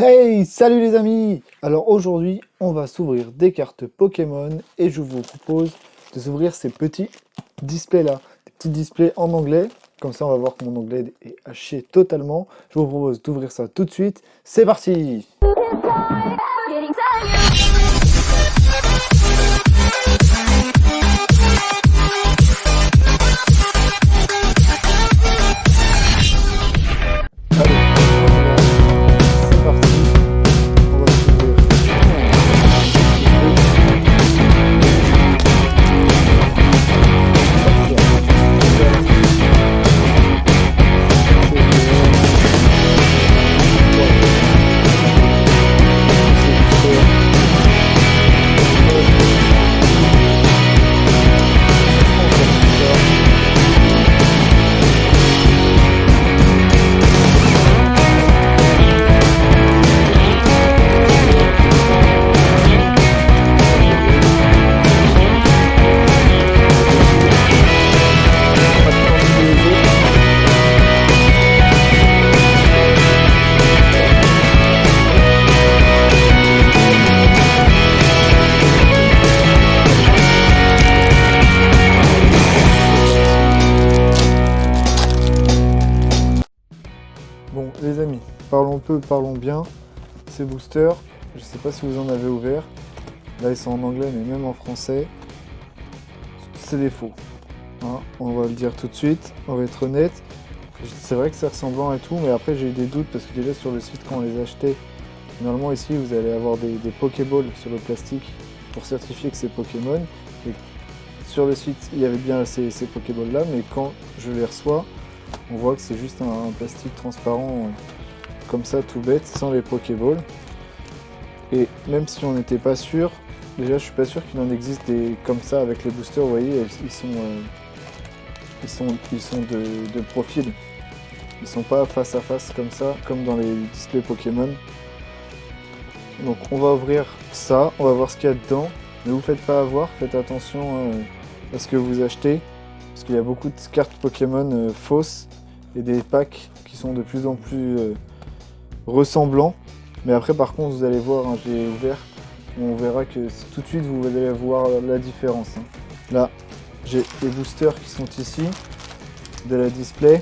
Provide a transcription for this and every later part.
Hey, salut les amis! Alors aujourd'hui, on va s'ouvrir des cartes Pokémon et je vous propose de s'ouvrir ces petits displays là, des petits displays en anglais. Comme ça, on va voir que mon anglais est à chier totalement. Je vous propose d'ouvrir ça tout de suite. C'est parti! Allez, c'est parti. On va s'ouvrir. Bon, les amis, parlons peu, parlons bien. Ces boosters, je sais pas si vous en avez ouvert. Là, ils sont en anglais, mais même en français, c'est des faux. Hein, on va le dire tout de suite, on va être honnête. C'est vrai que c'est ressemblant et tout, mais après j'ai eu des doutes parce que déjà sur le site, quand on les achetait, normalement ici vous allez avoir des Pokéballs sur le plastique pour certifier que c'est Pokémon. Et sur le site, il y avait bien ces Pokéballs là, mais quand je les reçois, on voit que c'est juste un plastique transparent comme ça, tout bête, sans les Pokéballs. Et même si on n'était pas sûr, déjà je suis pas sûr qu'il en existe des comme ça avec les boosters, vous voyez, ils sont de profil. Ils sont pas face à face comme ça, comme dans les displays Pokémon. Donc on va ouvrir ça, on va voir ce qu'il y a dedans. Ne vous faites pas avoir, faites attention à ce que vous achetez. Parce qu'il y a beaucoup de cartes Pokémon fausses et des packs qui sont de plus en plus ressemblants. Mais après par contre vous allez voir, hein, j'ai ouvert, on verra que tout de suite vous allez voir la différence. Hein. Là j'ai les boosters qui sont ici, de la display.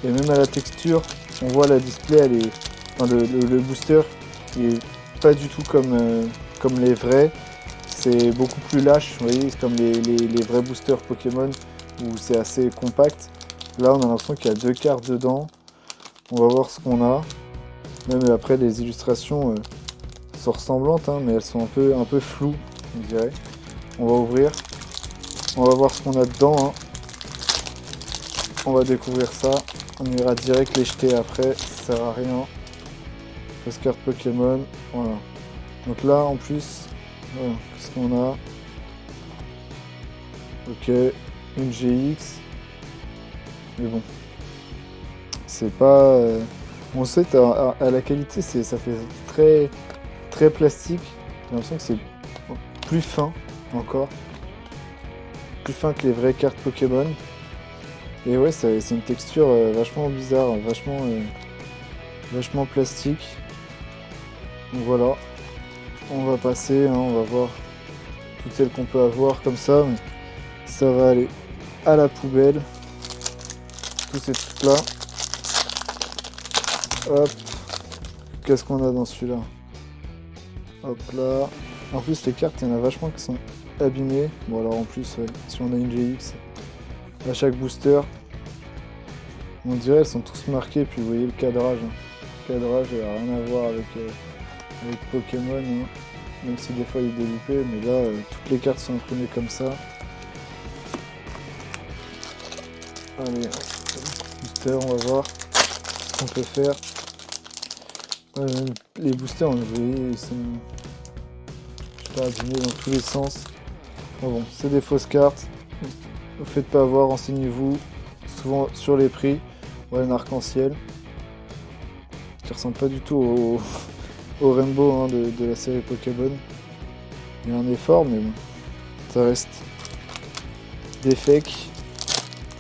Et même à la texture, on voit la display, elle est, enfin, le booster il est pas du tout comme les vrais. C'est beaucoup plus lâche, vous voyez, c'est comme les vrais boosters Pokémon où c'est assez compact. Là, on a l'impression qu'il y a deux cartes dedans. On va voir ce qu'on a. Même après, les illustrations sont ressemblantes, hein, mais elles sont un peu floues, on dirait. On va ouvrir. On va voir ce qu'on a dedans. Hein. On va découvrir ça. On ira direct les jeter après, ça sert à rien. Fausse carte Pokémon, voilà. Donc là, en plus, voilà, qu'est-ce qu'on a? Ok, une GX. Mais bon, c'est pas... on sait à la qualité, ça fait très, très plastique. J'ai l'impression que c'est plus fin encore. Plus fin que les vraies cartes Pokémon. Et ouais, c'est une texture vachement bizarre, vachement plastique. Donc voilà, on va passer, hein, on va voir toutes celles qu'on peut avoir comme ça, mais ça va aller à la poubelle. Tous ces trucs là. Hop, qu'est-ce qu'on a dans celui-là? Hop là. En plus les cartes, il y en a vachement qui sont abîmées. Bon alors en plus, si on a une GX, à chaque booster, on dirait elles sont tous marquées, puis vous voyez le cadrage. Hein. Le cadrage il n'a rien à voir avec Pokémon, hein. Même si des fois il est déloupé, mais là toutes les cartes sont imprimées comme ça. Allez, booster, on va voir ce qu'on peut faire. Les boosters, vous voyez, ils sont, je sais pas, abîmés dans tous les sens. Bon, c'est des fausses cartes. Ne vous faites pas avoir, renseignez-vous souvent sur les prix. Voilà un arc-en-ciel qui ressemble pas du tout au Rainbow, hein, de la série Pokémon. Il y a un effort, mais bon, ça reste des fakes.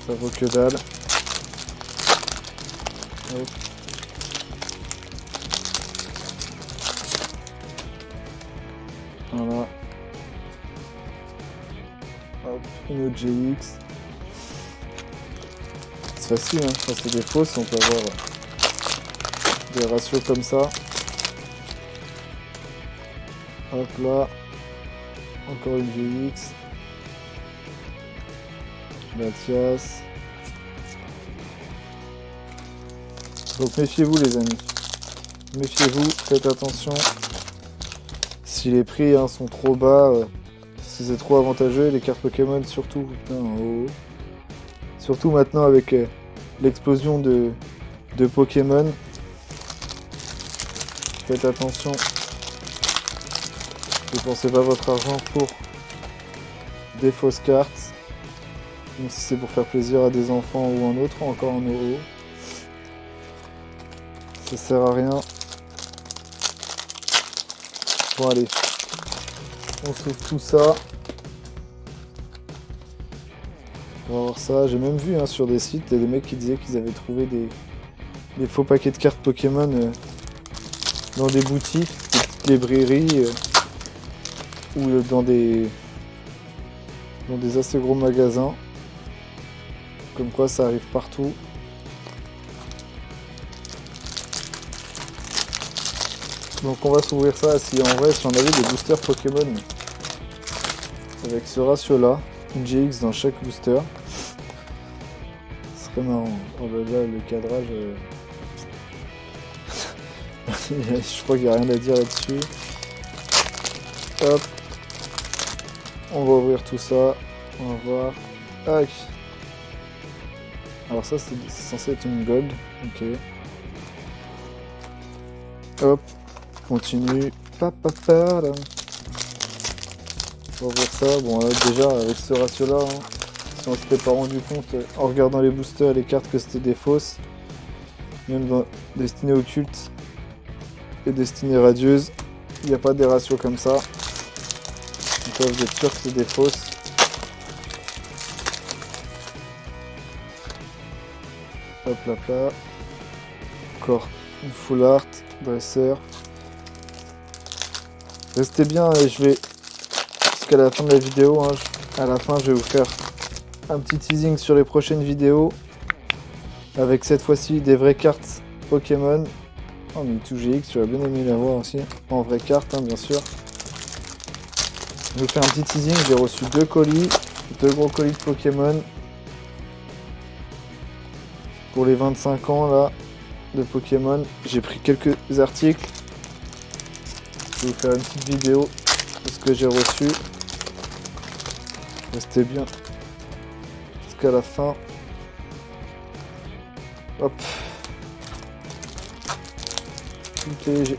Ça vaut que dalle. Hop. une autre GX. C'est facile, hein. Quand c'est des fausses, on peut avoir des ratios comme ça. Hop là. Encore une GX. Mathias. Donc méfiez-vous les amis. Méfiez-vous, faites attention. Si les prix sont trop bas, si c'est trop avantageux, les cartes Pokémon surtout. Putain, oh. Surtout maintenant avec l'explosion de Pokémon. Faites attention. Ne dépensez pas votre argent pour des fausses cartes. Même si c'est pour faire plaisir à des enfants ou un autre, encore en euros. Ça sert à rien. Bon allez. On sauve tout ça. On va voir ça. J'ai même vu sur des sites, il y a des mecs qui disaient qu'ils avaient trouvé des faux paquets de cartes Pokémon dans des boutiques, des petites librairies ou dans des assez gros magasins. Comme quoi ça arrive partout. Donc on va s'ouvrir ça si en vrai si on avait des boosters Pokémon avec ce ratio là, une GX dans chaque booster. Ce serait marrant. Oh là là, le cadrage. Je crois qu'il n'y a rien à dire là-dessus. Hop. On va ouvrir tout ça. On va voir. Tac. Alors ça c'est censé être une gold. Ok. Hop. Continue. Là. On va voir ça. Bon là, déjà avec ce ratio là, si on s'était pas rendu compte en regardant les boosters et les cartes que c'était des fausses, même dans Destinée Occulte et Destinée Radieuse, il n'y a pas des ratios comme ça. Donc là vous êtes sûr que c'est des fausses. Hop là. Encore une full art, dresseur. Restez bien et je vais jusqu'à la fin de la vidéo. À la fin, je vais vous faire un petit teasing sur les prochaines vidéos avec cette fois-ci des vraies cartes Pokémon. Oh, Mewtwo GX, tu vas bien aimé l'avoir aussi en vraie carte, bien sûr. Je vous fais un petit teasing. J'ai reçu 2 colis, 2 gros colis de Pokémon pour les 25 ans là de Pokémon. J'ai pris quelques articles. Je vais vous faire une petite vidéo de ce que j'ai reçu. Restez bien jusqu'à la fin. Hop. Toutes les GX.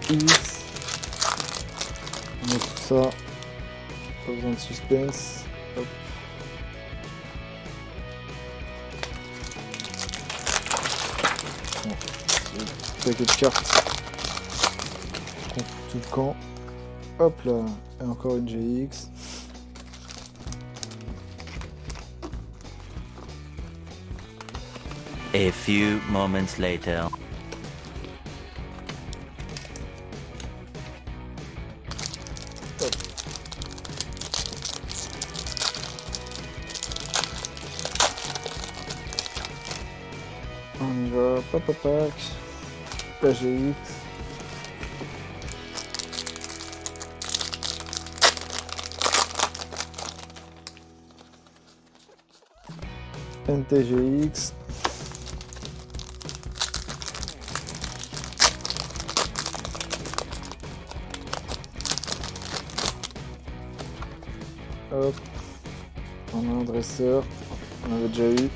On met tout ça. Pas besoin de suspense. Hop. Bon. Paquet de cartes. On fout tout le camp. Hop là, et encore une GX. A few moments later. Hop. On y va, papapac. La GX. NTGX. Hop. On a un dresseur. On avait déjà eu.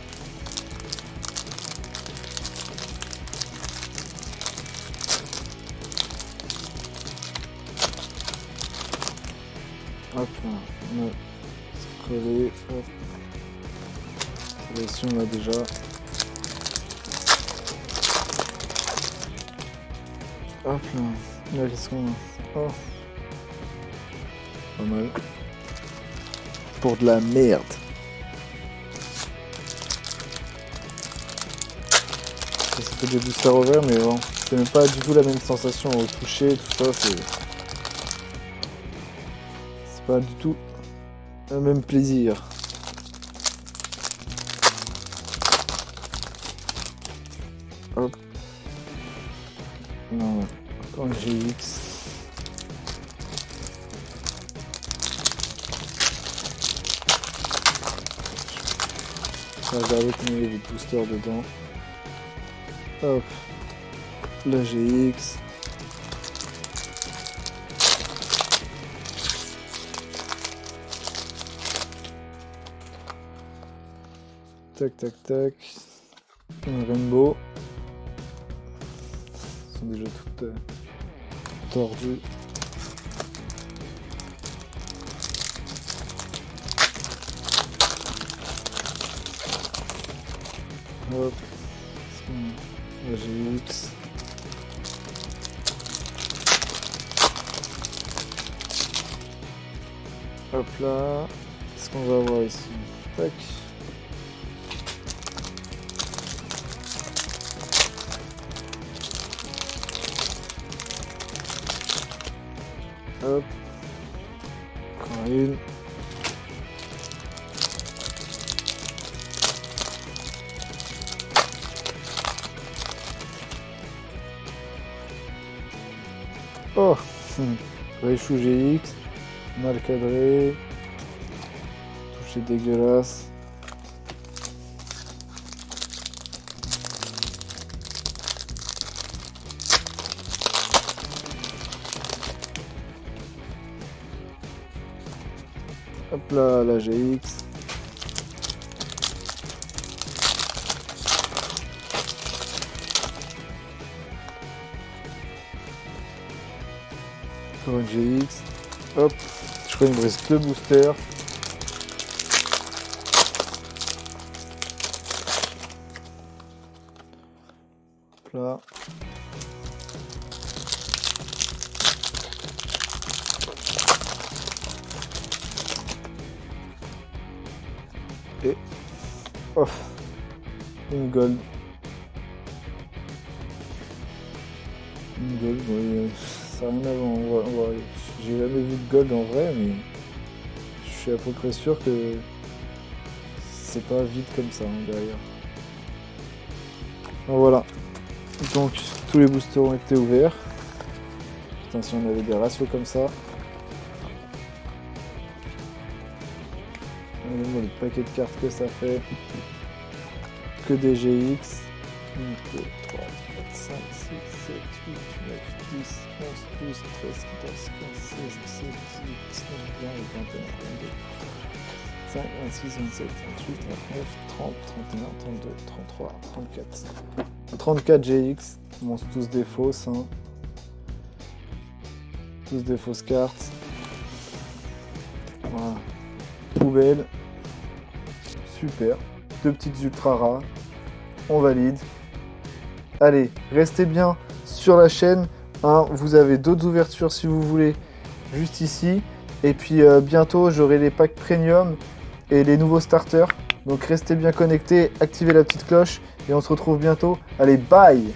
Hop, on a collé. Hop. Ici on a déjà. Hop là, qu'est-ce qu'on a? Oh. Pas mal. Pour de la merde. Ça fait des boosters au vert, mais bon, c'est même pas du tout la même sensation au toucher, tout ça, c'est pas du tout le même plaisir. Hop. Non, encore une GX. Je vais regarder combien il y avait de boosters dedans. Hop. La GX. Tac, tac, tac. Une Rainbow. Elles sont déjà toutes tordues. Hop. La GX. Hop là. Qu'est-ce qu'on va avoir ici? Tac. Hop. Encore une. Oh. Réchou GX. Mal cadré. Touché dégueulasse. Hop là, la GX. Encore une GX. Hop. Je crois qu'il me reste 2 boosters. Hop là. Et oh, une gold. Une gold, oui, ça n'a rien à voir. J'ai jamais vu de gold en vrai, mais je suis à peu près sûr que c'est pas vide comme ça hein, derrière. Donc, voilà. Donc tous les boosters ont été ouverts. Putain, si on avait des ratios comme ça. Regardez-moi le paquet de cartes que ça fait. Que des GX. 1, 2, 3, 4, 5, 6, 7, 8, 9, 10, 11, 12, 13, 14, 15, 16, 17, 18, 19, 20, 21, 22, 25, 26, 27, 28, 29, 30, 31, 32, 33, 34. 34 GX. Bon, c'est tous des fausses. Hein. Tous des fausses cartes. Voilà. Poubelle. Super. 2 petites ultra rares. On valide. Allez, restez bien sur la chaîne. Hein, vous avez d'autres ouvertures si vous voulez, juste ici. Et puis bientôt, j'aurai les packs premium et les nouveaux starters. Donc restez bien connectés, activez la petite cloche et on se retrouve bientôt. Allez, bye!